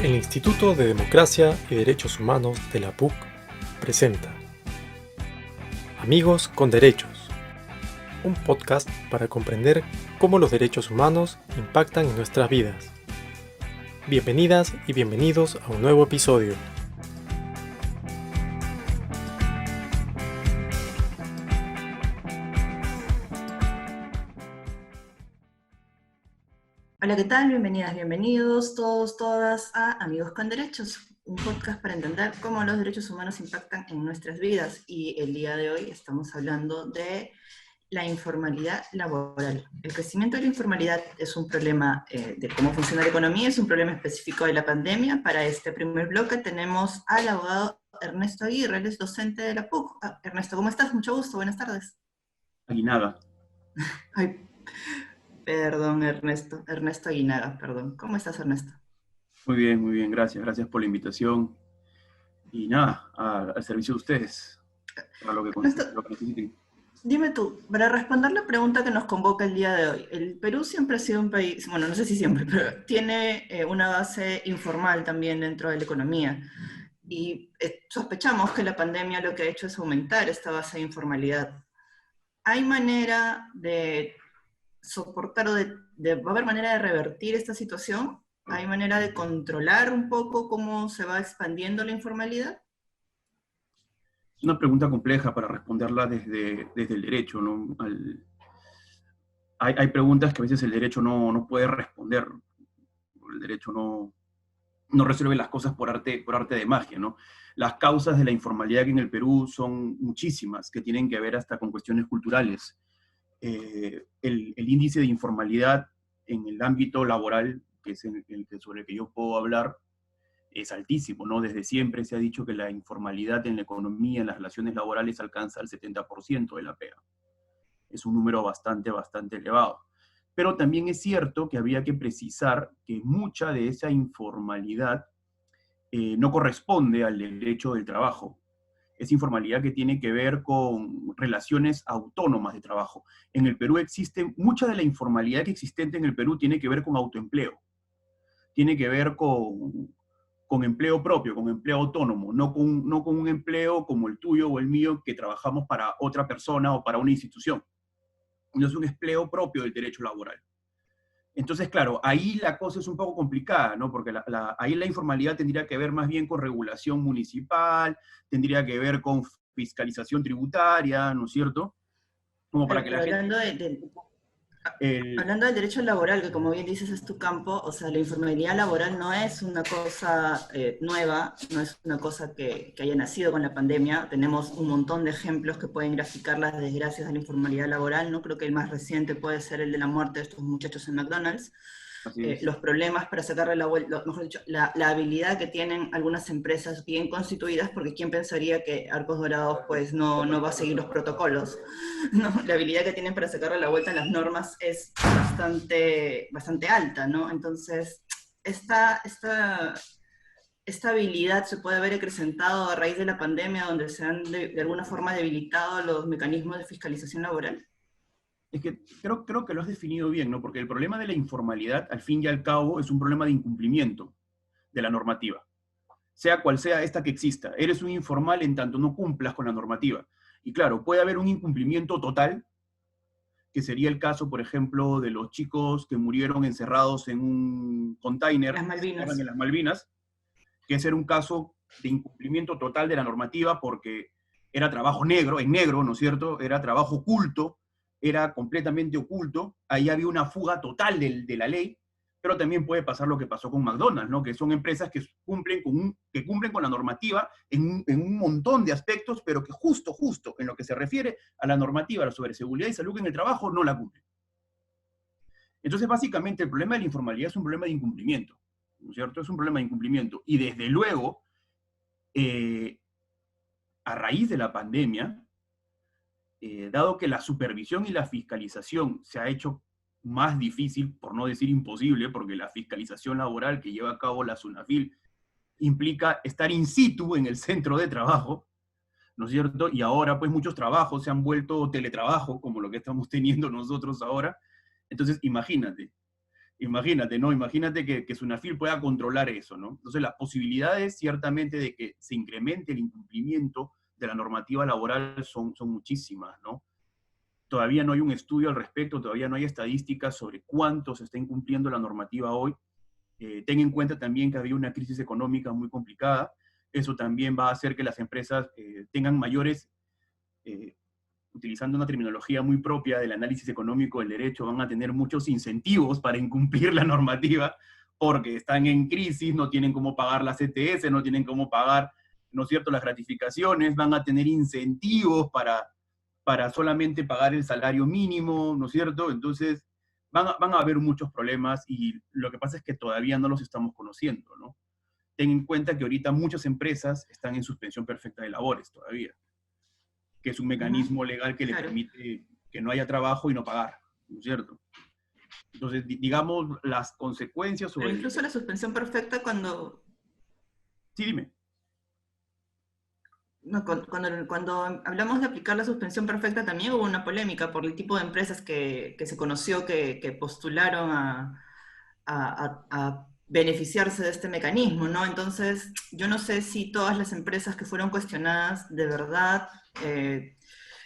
El Instituto de Democracia y Derechos Humanos de la PUC presenta Amigos con Derechos, un podcast para comprender cómo los derechos humanos impactan en nuestras vidas. Bienvenidas y bienvenidos a un nuevo episodio. Hola, ¿qué tal? Bienvenidas, bienvenidos todos, todas a Amigos con Derechos, un podcast para entender cómo los derechos humanos impactan en nuestras vidas. Y el día de hoy estamos hablando de la informalidad laboral. El crecimiento de la informalidad es un problema de cómo funciona la economía, es un problema específico de la pandemia. Para este primer bloque tenemos al abogado Ernesto Aguirre, él es docente de la PUC. Ernesto, ¿cómo estás? Mucho gusto, buenas tardes. Aguinaga. Ay, perdón, Ernesto Aguinaga, perdón. ¿Cómo estás, Ernesto? Muy bien, gracias por la invitación. Y nada, al servicio de ustedes, para lo que necesiten. Dime tú, para responder la pregunta que nos convoca el día de hoy, el Perú siempre ha sido un país, bueno, no sé si siempre, pero tiene una base informal también dentro de la economía. Y sospechamos que la pandemia lo que ha hecho es aumentar esta base de informalidad. ¿Hay manera de soportar o va a haber manera de revertir esta situación? ¿Hay manera de controlar un poco cómo se va expandiendo la informalidad? Es una pregunta compleja para responderla desde el derecho, ¿no? Hay preguntas que a veces el derecho no puede responder. El derecho no resuelve las cosas por arte de magia, ¿no? Las causas de la informalidad en el Perú son muchísimas, que tienen que ver hasta con cuestiones culturales. El índice de informalidad en el ámbito laboral, que es sobre el que yo puedo hablar, es altísimo, ¿no? Desde siempre se ha dicho que la informalidad en la economía, en las relaciones laborales, alcanza el 70% de la pega. Es un número bastante elevado. Pero también es cierto que había que precisar que mucha de esa informalidad no corresponde al derecho del trabajo. Es informalidad que tiene que ver con relaciones autónomas de trabajo. En el Perú mucha de la informalidad existente en el Perú tiene que ver con autoempleo. Tiene que ver con empleo propio, con empleo autónomo, no con un empleo como el tuyo o el mío que trabajamos para otra persona o para una institución. No es un empleo propio del derecho laboral. Entonces, claro, ahí la cosa es un poco complicada, ¿no? Porque ahí la informalidad tendría que ver más bien con regulación municipal, tendría que ver con fiscalización tributaria, ¿no es cierto? Como para que Pero la gente... hablando del derecho laboral, que como bien dices es tu campo, o sea, la informalidad laboral no es una cosa nueva, no es una cosa que haya nacido con la pandemia. Tenemos un montón de ejemplos que pueden graficar las desgracias de la informalidad laboral, ¿no? Creo que el más reciente puede ser el de la muerte de estos muchachos en McDonald's. Los problemas para sacarle la vuelta, mejor dicho, la habilidad que tienen algunas empresas bien constituidas, porque quién pensaría que Arcos Dorados pues no va a seguir los protocolos, ¿no? La habilidad que tienen para sacarle la vuelta a las normas es bastante alta, ¿no? Entonces, esta habilidad se puede haber acrecentado a raíz de la pandemia, donde se han de alguna forma debilitado los mecanismos de fiscalización laboral. Es que creo que lo has definido bien, ¿no? Porque el problema de la informalidad, al fin y al cabo, es un problema de incumplimiento de la normativa. Sea cual sea esta que exista. Eres un informal en tanto no cumplas con la normativa. Y claro, puede haber un incumplimiento total, que sería el caso, por ejemplo, de los chicos que murieron encerrados en un container en las Malvinas, que ese era un caso de incumplimiento total de la normativa porque era trabajo negro, en negro, ¿no es cierto? Era trabajo oculto, era completamente oculto, ahí había una fuga total de la ley, pero también puede pasar lo que pasó con McDonald's, ¿no? Que son empresas que cumplen con la normativa en un montón de aspectos, pero que justo en lo que se refiere a la normativa sobre seguridad y salud en el trabajo no la cumplen. Entonces, básicamente, el problema de la informalidad es un problema de incumplimiento, ¿no es cierto? Es un problema de incumplimiento. Y desde luego, a raíz de la pandemia, dado que la supervisión y la fiscalización se ha hecho más difícil, por no decir imposible, porque la fiscalización laboral que lleva a cabo la SUNAFIL implica estar in situ en el centro de trabajo, ¿no es cierto? Y ahora pues muchos trabajos se han vuelto teletrabajo, como lo que estamos teniendo nosotros ahora. Entonces imagínate, Imagínate, ¿no? Imagínate que Sunafil pueda controlar eso, ¿no? Entonces, las posibilidades, ciertamente, de que se incremente el incumplimiento de la normativa laboral son muchísimas, ¿no? Todavía no hay un estudio al respecto, todavía no hay estadísticas sobre cuánto se está incumpliendo la normativa hoy. Ten en cuenta también que había una crisis económica muy complicada. Eso también va a hacer que las empresas tengan mayores, utilizando una terminología muy propia del análisis económico del derecho, van a tener muchos incentivos para incumplir la normativa, porque están en crisis, no tienen cómo pagar la CTS, no tienen cómo pagar, ¿no es cierto?, las gratificaciones, van a tener incentivos para solamente pagar el salario mínimo, ¿no es cierto? Entonces, van a haber muchos problemas y lo que pasa es que todavía no los estamos conociendo, ¿no? Ten en cuenta que ahorita muchas empresas están en suspensión perfecta de labores todavía, que es un mecanismo legal que le permite que no haya trabajo y no pagar, ¿no es cierto? Entonces, digamos, las consecuencias sobre... Pero incluso la suspensión perfecta cuando... Sí, dime. No, cuando hablamos de aplicar la suspensión perfecta también hubo una polémica por el tipo de empresas que se conoció que postularon a beneficiarse de este mecanismo, ¿no? Entonces, yo no sé si todas las empresas que fueron cuestionadas de verdad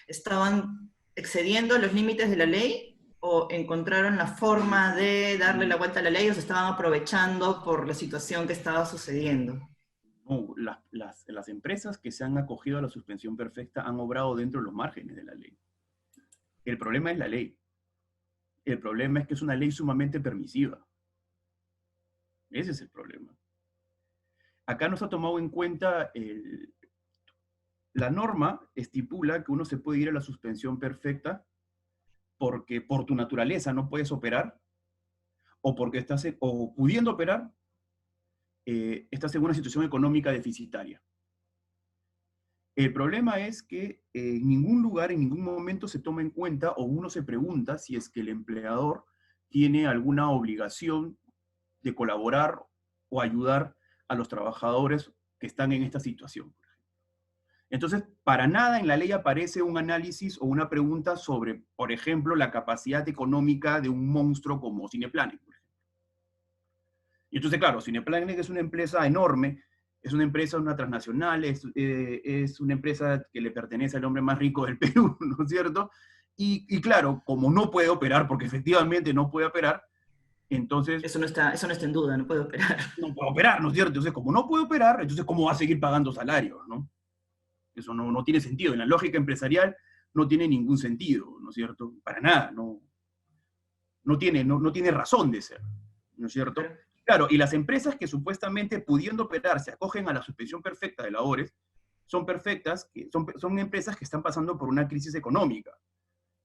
estaban excediendo los límites de la ley o encontraron la forma de darle la vuelta a la ley o se estaban aprovechando por la situación que estaba sucediendo. No, las empresas que se han acogido a la suspensión perfecta han obrado dentro de los márgenes de la ley. El problema es la ley. El problema es que es una ley sumamente permisiva. Ese es el problema. Acá no se ha tomado en cuenta la norma estipula que uno se puede ir a la suspensión perfecta porque por tu naturaleza no puedes operar o porque o pudiendo operar, estás en una situación económica deficitaria. El problema es que en ningún lugar, en ningún momento se toma en cuenta o uno se pregunta si es que el empleador tiene alguna obligación de colaborar o ayudar a los trabajadores que están en esta situación. Entonces, para nada en la ley aparece un análisis o una pregunta sobre, por ejemplo, la capacidad económica de un monstruo como Cineplanet, por ejemplo. Y entonces, claro, Cineplanet es una empresa enorme, es una empresa, una transnacional, es una empresa que le pertenece al hombre más rico del Perú, ¿no es cierto? Y claro, como no puede operar, porque efectivamente no puede operar, entonces... Eso no está en duda, no puede operar. No puede operar, ¿no es cierto? Entonces, como no puede operar, entonces, ¿cómo va a seguir pagando salarios, no? Eso no tiene sentido. En la lógica empresarial no tiene ningún sentido, ¿no es cierto? Para nada, no tiene razón de ser, ¿no es cierto? Claro, y las empresas que supuestamente pudiendo operar se acogen a la suspensión perfecta de labores, son empresas que están pasando por una crisis económica.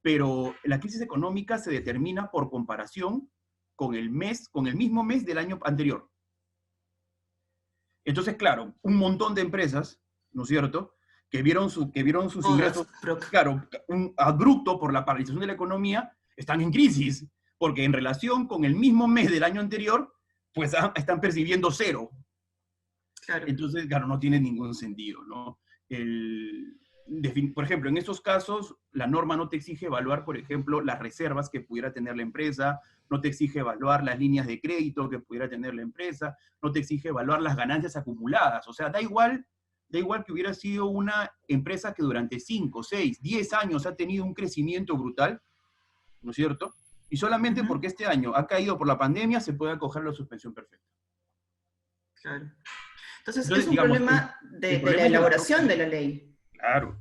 Pero la crisis económica se determina por comparación con el mismo mes del año anterior. Entonces, claro, un montón de empresas, ¿no es cierto?, que vieron sus ingresos, claro, abrupto por la paralización de la economía, están en crisis, porque en relación con el mismo mes del año anterior, pues están percibiendo cero. Claro. Entonces, claro, no tiene ningún sentido, ¿no? Por ejemplo, en estos casos, la norma no te exige evaluar, por ejemplo, las reservas que pudiera tener la empresa, no te exige evaluar las líneas de crédito que pudiera tener la empresa, no te exige evaluar las ganancias acumuladas. O sea, da igual que hubiera sido una empresa que durante 5, 6, 10 años ha tenido un crecimiento brutal, ¿no es cierto? Y solamente porque este año ha caído por la pandemia se puede acoger a la suspensión perfecta. Claro. Entonces es un problema de la elaboración de la ley. Claro.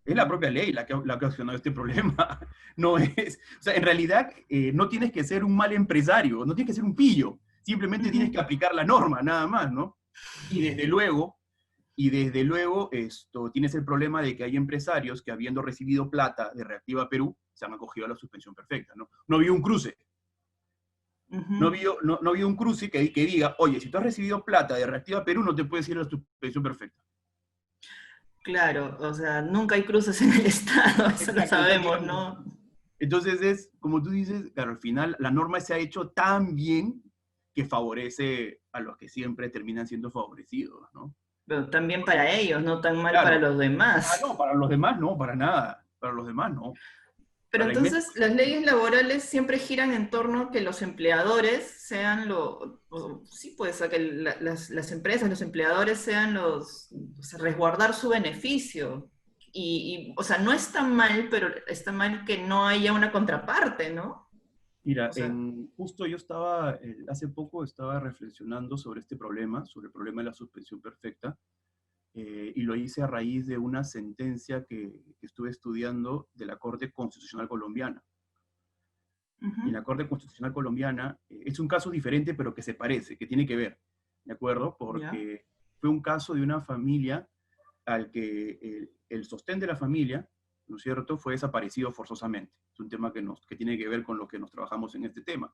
Es la propia ley la que ha ocasionado este problema. No es, o sea, en realidad no tienes que ser un mal empresario, no tienes que ser un pillo, simplemente tienes que aplicar la norma, nada más, ¿no? Y desde luego, tienes el problema de que hay empresarios que habiendo recibido plata de Reactiva Perú, se han acogido a la suspensión perfecta, ¿no? No había un cruce. No había un cruce que diga, oye, si tú has recibido plata de Reactiva Perú, no te puedes ir a la suspensión perfecta. Claro, o sea, nunca hay cruces en el Estado, eso lo sabemos, ¿no? Entonces es, como tú dices, claro, al final la norma se ha hecho tan bien que favorece a los que siempre terminan siendo favorecidos, ¿no? Pero también para ellos, no tan mal para los demás. No, para los demás no, para nada. Para los demás no. Pero Para la inmensa entonces las leyes laborales siempre giran en torno a que los empleadores sean sí, pues a que las empresas, los empleadores sean o sea, resguardar su beneficio. O sea, no está mal, pero está mal que no haya una contraparte, ¿no? Mira, O sea, justo yo estaba, hace poco estaba reflexionando sobre este problema, sobre el problema de la suspensión perfecta, y lo hice a raíz de una sentencia que estuve estudiando de la Corte Constitucional Colombiana. Y en ujú, la Corte Constitucional Colombiana es un caso diferente, pero que se parece, que tiene que ver, ¿de acuerdo? ya. Porque fue un caso de una familia al que el sostén de la familia, ¿no es cierto?, fue desaparecido forzosamente. Es un tema que tiene que ver con lo que nos trabajamos en este tema.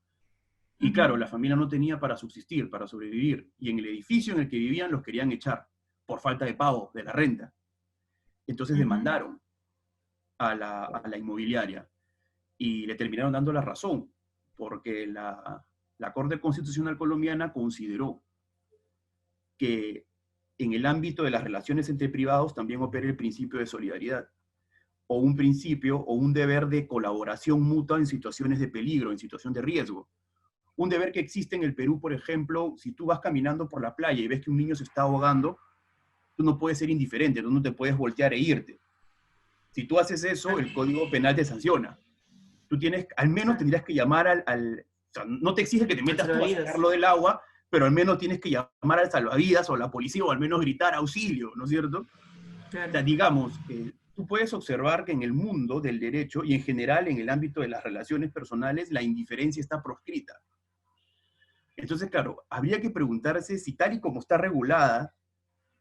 Y Ujú, claro, la familia no tenía para subsistir, para sobrevivir, y en el edificio en el que vivían los querían echar por falta de pago de la renta. Entonces ujú, demandaron a la inmobiliaria y le terminaron dando la razón, porque la Corte Constitucional Colombiana consideró que en el ámbito de las relaciones entre privados también opera el principio de solidaridad, o un principio o un deber de colaboración mutua en situaciones de peligro, en situación de riesgo. Un deber que existe en el Perú, por ejemplo, si tú vas caminando por la playa y ves que un niño se está ahogando, tú no puedes ser indiferente, tú no te puedes voltear e irte. Si tú haces eso, claro, el Código Penal te sanciona. Tú tienes, al menos claro. tendrías que llamar o sea, no te exige que te Al metas tú a salvavidas. sacarlo del agua, pero al menos tienes que llamar al salvavidas o a la policía o al menos gritar auxilio, ¿no es cierto? O Claro. sea, digamos, tú puedes observar que en el mundo del derecho y en general en el ámbito de las relaciones personales, la indiferencia está proscrita. Entonces, claro, habría que preguntarse si tal y como está regulada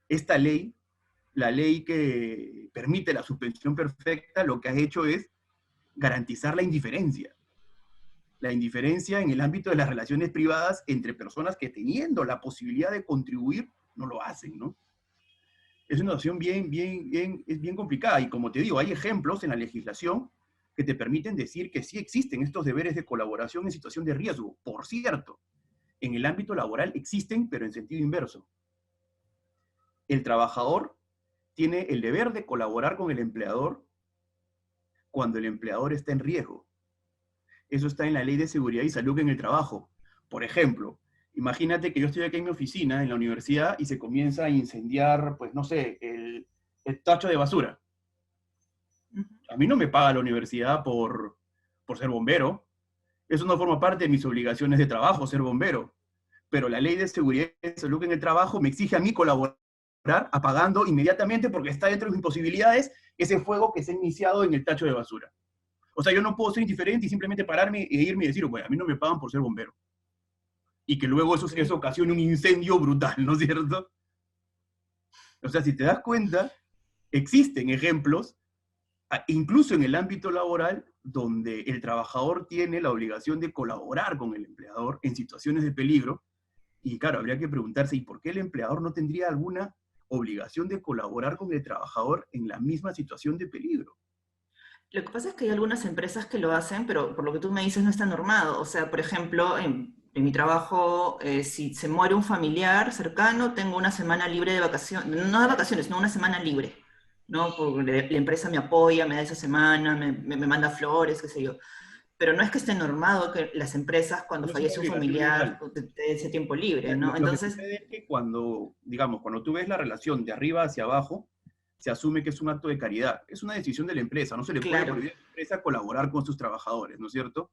esta ley, la ley que permite la suspensión perfecta, lo que ha hecho es garantizar la indiferencia en el ámbito de las relaciones privadas entre personas que teniendo la posibilidad de contribuir, no lo hacen, ¿no? Es una situación es bien complicada y como te digo, hay ejemplos en la legislación que te permiten decir que sí existen estos deberes de colaboración en situación de riesgo. Por cierto, en el ámbito laboral existen, pero en sentido inverso. El trabajador tiene el deber de colaborar con el empleador cuando el empleador está en riesgo. Eso está en la Ley de Seguridad y Salud en el Trabajo. Por ejemplo, imagínate que yo estoy aquí en mi oficina, en la universidad, y se comienza a incendiar, pues no sé, el tacho de basura. Ujú. A mí no me paga la universidad por ser bombero. Eso no forma parte de mis obligaciones de trabajo, ser bombero. Pero la Ley de Seguridad y Salud en el Trabajo me exige a mí colaborar apagando inmediatamente porque está dentro de mis posibilidades ese fuego que se ha iniciado en el tacho de basura. O sea, yo no puedo ser indiferente y simplemente pararme e irme y decir, bueno, a mí no me pagan por ser bombero. Y que luego eso Ok. ocasione un incendio brutal, ¿no es cierto? O sea, si te das cuenta, existen ejemplos, incluso en el ámbito laboral, donde el trabajador tiene la obligación de colaborar con el empleador en situaciones de peligro. Y claro, habría que preguntarse, ¿y por qué el empleador no tendría alguna obligación de colaborar con el trabajador en la misma situación de peligro? Lo que pasa es que hay algunas empresas que lo hacen, pero por lo que tú me dices no está normado. O sea, por ejemplo, en mi trabajo, si se muere un familiar cercano, tengo una semana libre de vacaciones, no de vacaciones, no una semana libre, ¿no? Porque la empresa me apoya, me da esa semana, me manda flores, qué sé yo. Pero no es que esté normado que las empresas, cuando No es una fallece un obligación familiar, legal. te den ese tiempo libre, ¿no? Lo que Entonces, sucede es que cuando, digamos, cuando tú ves la relación de arriba hacia abajo, se asume que es un acto de caridad. Es una decisión de la empresa. No se le puede claro, prohibir a la empresa colaborar con sus trabajadores, ¿no es cierto?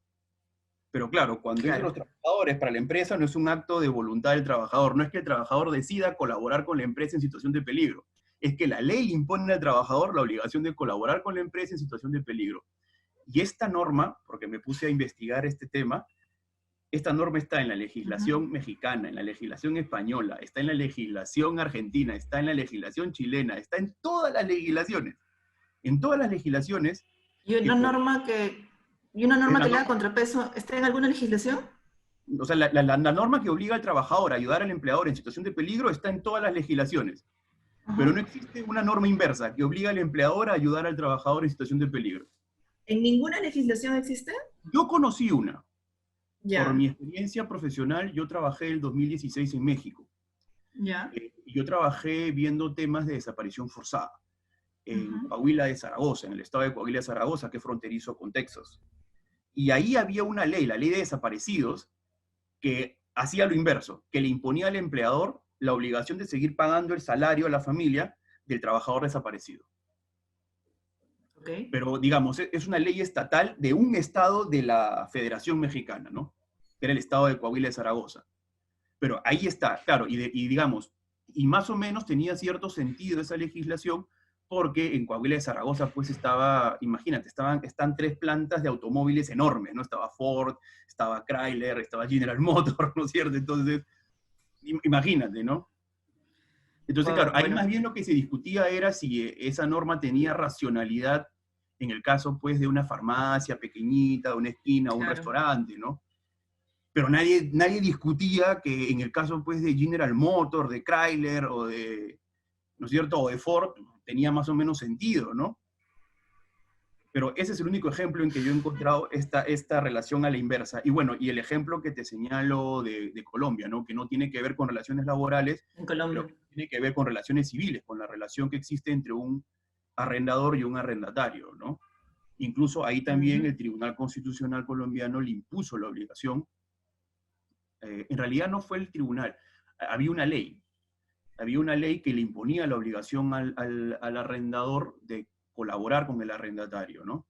Pero claro, cuando es de claro. los trabajadores para la empresa, no es un acto de voluntad del trabajador. No es que el trabajador decida colaborar con la empresa en situación de peligro. Es que la ley le impone al trabajador la obligación de colaborar con la empresa en situación de peligro. Y esta norma, porque me puse a investigar este tema, esta norma está en la Ujú. legislación mexicana, en la legislación española, está en la legislación argentina, está en la legislación chilena, está en todas las legislaciones. En todas las legislaciones, Y que una por norma que, y una norma la que le da norma, contrapeso, ¿está en alguna legislación? o sea, la norma que obliga al trabajador a ayudar al empleador en situación de peligro está en todas las legislaciones, pero Ajá. no existe una norma inversa que obliga al empleador a ayudar al trabajador en situación de peligro. ¿En ninguna legislación existe? Yo conocí una, por Ya, mi experiencia profesional, yo trabajé el 2016 en México. ya. Yo trabajé viendo temas de desaparición forzada. en Coahuila de Zaragoza, en el estado de Coahuila de Zaragoza, que es fronterizo con Texas. Y ahí había una ley, la ley de desaparecidos, que hacía lo inverso, que le imponía al empleador la obligación de seguir pagando el salario a la familia del trabajador desaparecido. Okay. Pero, digamos, es una ley estatal de un estado de la Federación Mexicana, ¿no? Que era el estado de Coahuila de Zaragoza. Pero ahí está, claro, digamos, y más o menos tenía cierto sentido esa legislación, porque en Coahuila de Zaragoza, pues estaba, imagínate, están 3 plantas de automóviles enormes, ¿no? Estaba Ford, estaba Chrysler, estaba General Motors, ¿no es cierto? Entonces, imagínate, ¿no? Entonces, claro, ahí Bueno. más bien lo que se discutía era si esa norma tenía racionalidad en el caso, pues, de una farmacia pequeñita, de una esquina, o un restaurante, ¿no? Pero nadie discutía que en el caso, pues, de General Motors, de Chrysler, o de, ¿no es cierto?, o de Ford, tenía más o menos sentido, ¿no? Pero ese es el único ejemplo en que yo he encontrado esta relación a la inversa. Y bueno, y el ejemplo que te señalo de Colombia, ¿no? Que no tiene que ver con relaciones laborales, en Colombia, pero que tiene que ver con relaciones civiles, con la relación que existe entre un arrendador y un arrendatario, ¿no? Incluso ahí también el Tribunal Constitucional colombiano le impuso la obligación. En realidad no fue el tribunal, había una ley que le imponía la obligación al arrendador de colaborar con el arrendatario, ¿no?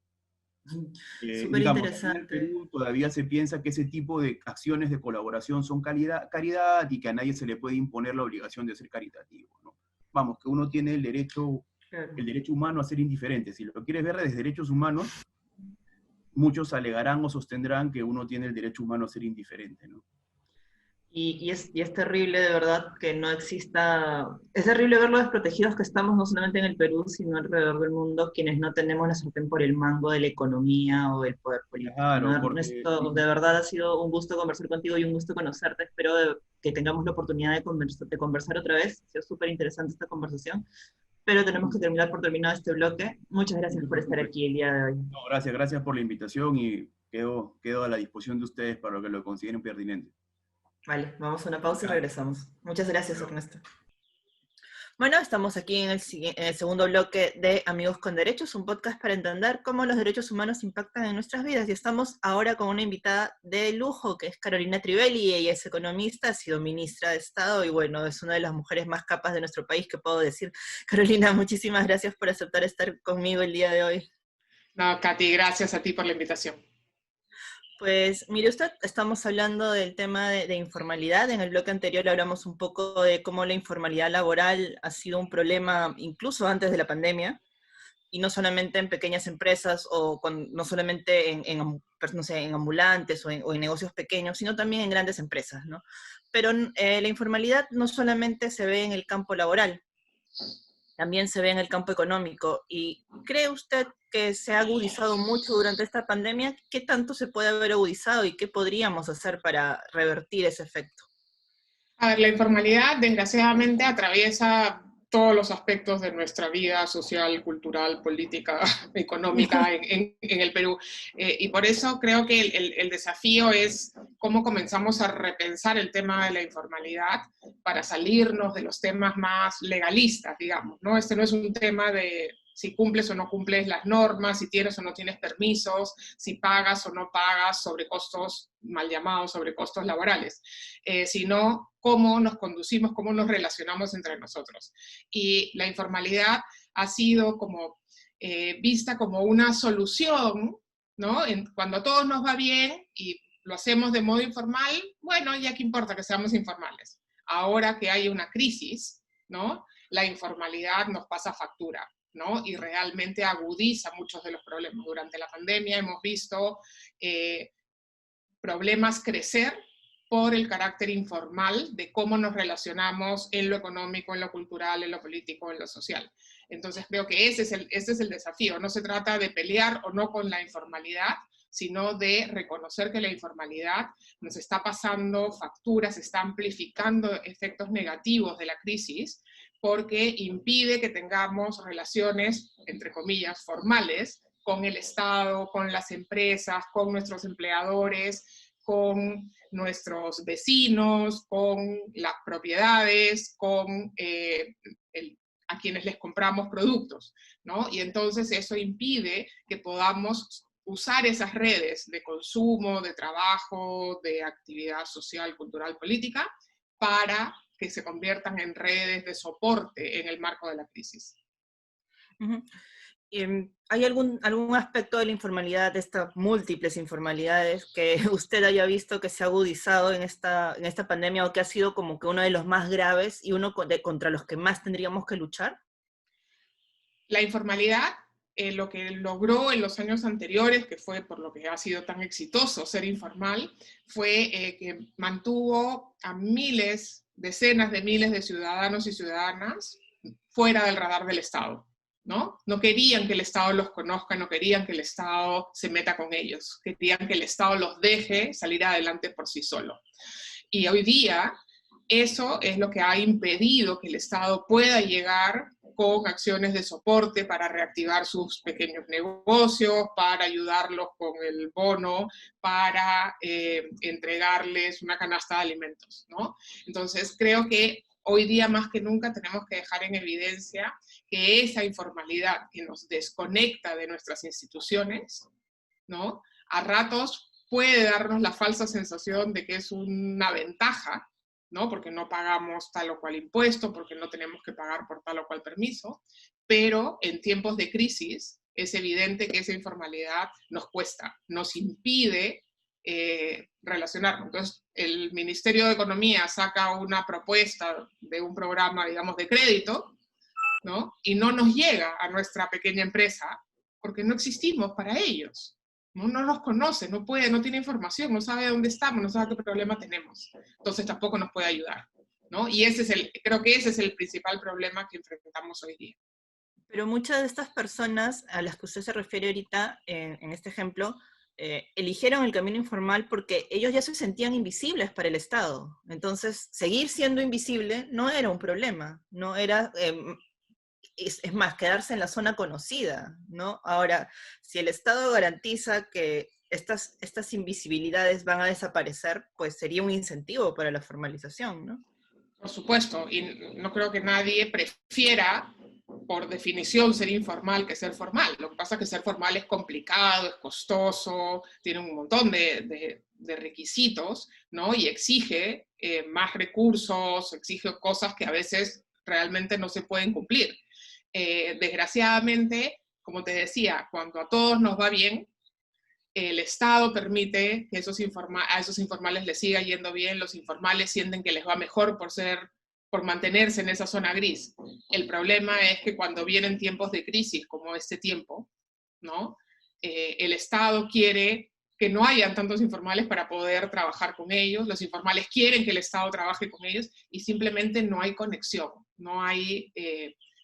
súper Digamos, aquí en el interesante. Perú todavía se piensa que ese tipo de acciones de colaboración son caridad y que a nadie se le puede imponer la obligación de ser caritativo, ¿no? Vamos, que uno tiene el derecho humano a ser indiferente. Si lo quieres ver desde derechos humanos, muchos alegarán o sostendrán que uno tiene el derecho humano a ser indiferente, ¿no? Y es terrible de verdad que no exista, es terrible ver lo desprotegidos que estamos no solamente en el Perú, sino alrededor del mundo, quienes no tenemos la sartén por el mango de la economía o del poder político, ¿no? Claro, porque Ernesto, de verdad ha sido un gusto conversar contigo y un gusto conocerte, espero que tengamos la oportunidad de conversar otra vez, ha sido súper interesante esta conversación, pero tenemos que terminar por terminado este bloque. Muchas gracias por estar aquí el día de hoy. No, gracias por la invitación y quedo a la disposición de ustedes para lo que lo consideren pertinente. Vale, vamos a una pausa y regresamos. Muchas gracias, Claro. Ernesto. Bueno, estamos aquí en el segundo bloque de Amigos con Derechos, un podcast para entender cómo los derechos humanos impactan en nuestras vidas. Y estamos ahora con una invitada de lujo, que es Carolina Trivelli. Ella es economista, ha sido ministra de Estado y bueno, es una de las mujeres más capas de nuestro país, que puedo decir. Carolina, muchísimas gracias por aceptar estar conmigo el día de hoy. No, Katy, gracias a ti por la invitación. Pues mire usted, estamos hablando del tema de informalidad. En el bloque anterior hablamos un poco de cómo la informalidad laboral ha sido un problema incluso antes de la pandemia, y no solamente en pequeñas empresas o no solamente no sé, en ambulantes o en negocios pequeños, sino también en grandes empresas, ¿no? Pero la informalidad no solamente se ve en el campo laboral, también se ve en el campo económico. ¿Y cree usted que se ha agudizado mucho durante esta pandemia? ¿Qué tanto se puede haber agudizado y qué podríamos hacer para revertir ese efecto? A ver, la informalidad desgraciadamente atraviesa todos los aspectos de nuestra vida social, cultural, política, económica en el Perú. Y por eso creo que el desafío es cómo comenzamos a repensar el tema de la informalidad para salirnos de los temas más legalistas, digamos, ¿no? Este no es un tema de si cumples o no cumples las normas, si tienes o no tienes permisos, si pagas o no pagas sobre costos, mal llamados sobre costos laborales, sino cómo nos conducimos, cómo nos relacionamos entre nosotros. Y la informalidad ha sido como vista como una solución, ¿no? Cuando a todos nos va bien y lo hacemos de modo informal, bueno, ya qué importa que seamos informales. Ahora que hay una crisis, ¿no? La informalidad nos pasa factura, ¿no? Y realmente agudiza muchos de los problemas. Durante la pandemia hemos visto problemas crecer por el carácter informal de cómo nos relacionamos en lo económico, en lo cultural, en lo político, en lo social. Entonces creo que ese es el desafío. No se trata de pelear o no con la informalidad, sino de reconocer que la informalidad nos está pasando facturas, está amplificando efectos negativos de la crisis, porque impide que tengamos relaciones, entre comillas, formales, con el Estado, con las empresas, con nuestros empleadores, con nuestros vecinos, con las propiedades, con a quienes les compramos productos, ¿no? Y entonces eso impide que podamos usar esas redes de consumo, de trabajo, de actividad social, cultural, política, para que se conviertan en redes de soporte en el marco de la crisis. Uh-huh. ¿Hay algún aspecto de la informalidad, de estas múltiples informalidades, que usted haya visto que se ha agudizado en esta pandemia o que ha sido como que uno de los más graves y uno contra los que más tendríamos que luchar? La informalidad, lo que logró en los años anteriores, que fue por lo que ha sido tan exitoso ser informal, fue que mantuvo a miles, decenas de miles de ciudadanos y ciudadanas fuera del radar del Estado, ¿no? No querían que el Estado los conozca, no querían que el Estado se meta con ellos, querían que el Estado los deje salir adelante por sí solo. Y hoy día, eso es lo que ha impedido que el Estado pueda llegar con acciones de soporte para reactivar sus pequeños negocios, para ayudarlos con el bono, para entregarles una canasta de alimentos, ¿no? Entonces, creo que hoy día más que nunca tenemos que dejar en evidencia que esa informalidad que nos desconecta de nuestras instituciones, ¿no? A ratos puede darnos la falsa sensación de que es una ventaja, ¿no? Porque no pagamos tal o cual impuesto, porque no tenemos que pagar por tal o cual permiso, pero en tiempos de crisis es evidente que esa informalidad nos cuesta, nos impide relacionarnos. Entonces, el Ministerio de Economía saca una propuesta de un programa, digamos, de crédito, ¿no? Y no nos llega a nuestra pequeña empresa porque no existimos para ellos. No nos conoce, no puede, no tiene información, no sabe dónde estamos, no sabe qué problema tenemos. Entonces tampoco nos puede ayudar, ¿no? Y creo que ese es el principal problema que enfrentamos hoy día. Pero muchas de estas personas a las que usted se refiere ahorita, en este ejemplo, eligieron el camino informal porque ellos ya se sentían invisibles para el Estado. Entonces, seguir siendo invisible no era un problema, no era... es más, quedarse en la zona conocida, ¿no? Ahora, si el Estado garantiza que estas invisibilidades van a desaparecer, pues sería un incentivo para la formalización, ¿no? Por supuesto, y no creo que nadie prefiera, por definición, ser informal que ser formal. Lo que pasa es que ser formal es complicado, es costoso, tiene un montón de requisitos, ¿no? Y exige más recursos, exige cosas que a veces realmente no se pueden cumplir. Desgraciadamente, como te decía, cuando a todos nos va bien, el Estado permite que a esos informales les siga yendo bien, los informales sienten que les va mejor por mantenerse en esa zona gris. El problema es que cuando vienen tiempos de crisis como este tiempo, ¿no? El Estado quiere que no hayan tantos informales para poder trabajar con ellos, los informales quieren que el Estado trabaje con ellos y simplemente no hay conexión, no hay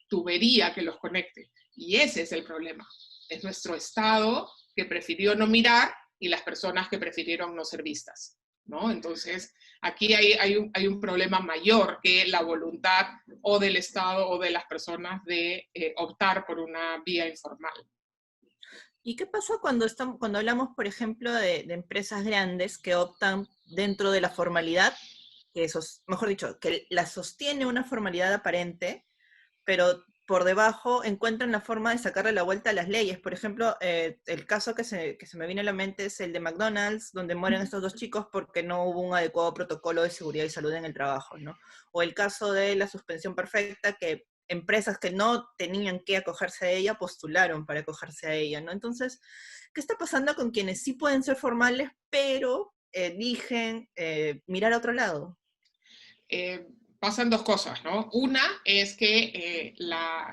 tubería que los conecte. Y ese es el problema. Es nuestro Estado que prefirió no mirar y las personas que prefirieron no ser vistas, ¿no? Entonces, aquí hay un problema mayor que la voluntad o del Estado o de las personas de optar por una vía informal. ¿Y qué pasa cuando hablamos, por ejemplo, de empresas grandes que optan dentro de la formalidad, mejor dicho, que la sostiene una formalidad aparente, pero por debajo encuentran la forma de sacarle la vuelta a las leyes? Por ejemplo, el caso que se me viene a la mente es el de McDonald's, donde mueren estos dos chicos porque no hubo un adecuado protocolo de seguridad y salud en el trabajo, ¿no? O el caso de la suspensión perfecta, que empresas que no tenían que acogerse a ella postularon para acogerse a ella, ¿no? Entonces, ¿qué está pasando con quienes sí pueden ser formales, pero eligen mirar a otro lado? Pasan dos cosas, ¿no? Una es que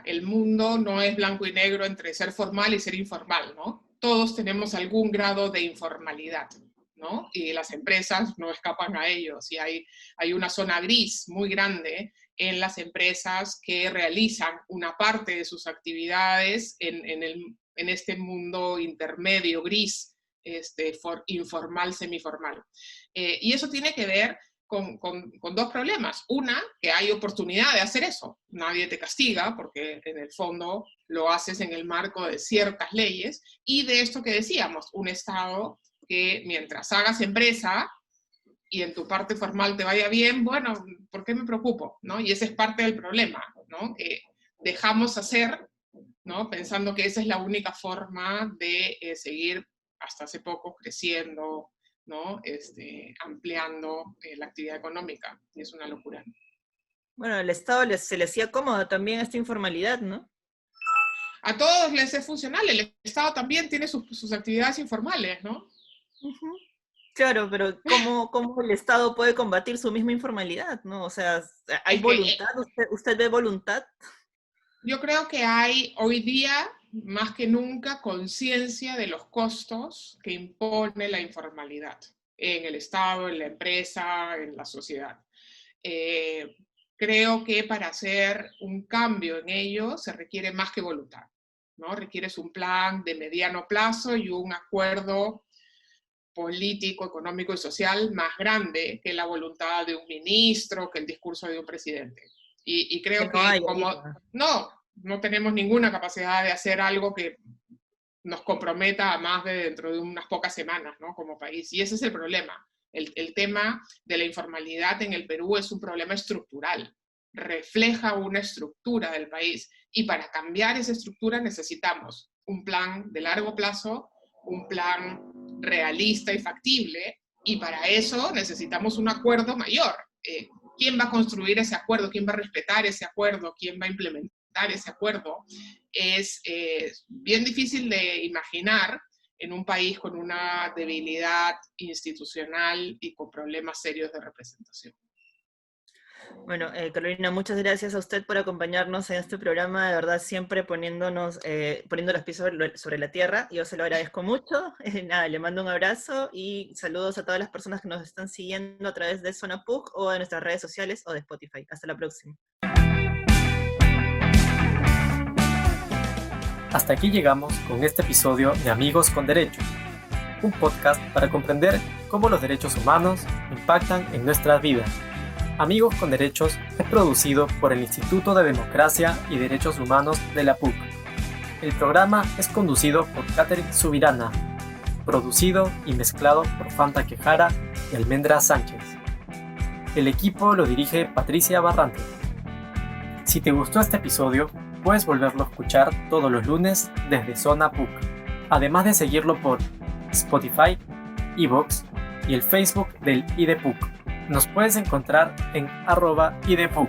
el mundo no es blanco y negro entre ser formal y ser informal, ¿no? Todos tenemos algún grado de informalidad, ¿no? Y las empresas no escapan a ellos. Y hay una zona gris muy grande en las empresas que realizan una parte de sus actividades en este mundo intermedio gris, informal, semiformal. Y eso tiene que ver con dos problemas. Una, que hay oportunidad de hacer eso. Nadie te castiga porque en el fondo lo haces en el marco de ciertas leyes. Y de esto que decíamos, un Estado que mientras hagas empresa y en tu parte formal te vaya bien, bueno, ¿por qué me preocupo? ¿No? Y ese es parte del problema, ¿no? dejamos hacer, ¿no? Pensando que esa es la única forma de seguir hasta hace poco creciendo, ¿no? Ampliando la actividad económica, y es una locura. Bueno, al Estado se le hacía cómoda también esta informalidad, ¿no? A todos les es funcional, el Estado también tiene sus actividades informales, ¿no? Uh-huh. Claro, pero ¿cómo el Estado puede combatir su misma informalidad, ¿no? O sea, ¿hay voluntad? ¿Usted ve voluntad? Yo creo que hay hoy día, más que nunca, conciencia de los costos que impone la informalidad en el Estado, en la empresa, en la sociedad. Creo que para hacer un cambio en ello se requiere más que voluntad, ¿no? Requieres un plan de mediano plazo y un acuerdo político, económico y social más grande que la voluntad de un ministro, que el discurso de un presidente. Y creo que como no tenemos ninguna capacidad de hacer algo que nos comprometa a más de dentro de unas pocas semanas, ¿no? Como país. Y ese es el problema. El tema de la informalidad en el Perú es un problema estructural. Refleja una estructura del país. Y para cambiar esa estructura necesitamos un plan de largo plazo, un plan realista y factible, y para eso necesitamos un acuerdo mayor. ¿Quién va a construir ese acuerdo? ¿Quién va a respetar ese acuerdo? ¿Quién va a implementar ese acuerdo? Es bien difícil de imaginar en un país con una debilidad institucional y con problemas serios de representación. Bueno, Carolina, muchas gracias a usted por acompañarnos en este programa, de verdad siempre poniendo los pies sobre la tierra. Yo se lo agradezco mucho. Nada, le mando un abrazo y saludos a todas las personas que nos están siguiendo a través de Zona PUC o de nuestras redes sociales o de Spotify. Hasta la próxima. Hasta aquí llegamos con este episodio de Amigos con Derechos, un podcast para comprender cómo los derechos humanos impactan en nuestras vidas. Amigos con Derechos es producido por el Instituto de Democracia y Derechos Humanos de la PUC. El programa es conducido por Catherine Subirana, producido y mezclado por Fanta Quejara y Almendra Sánchez. El equipo lo dirige Patricia Barrante. Si te gustó este episodio, puedes volverlo a escuchar todos los lunes desde Zona PUC, además de seguirlo por Spotify, iVoox y el Facebook del IDPUC. Nos puedes encontrar en @IDPUC.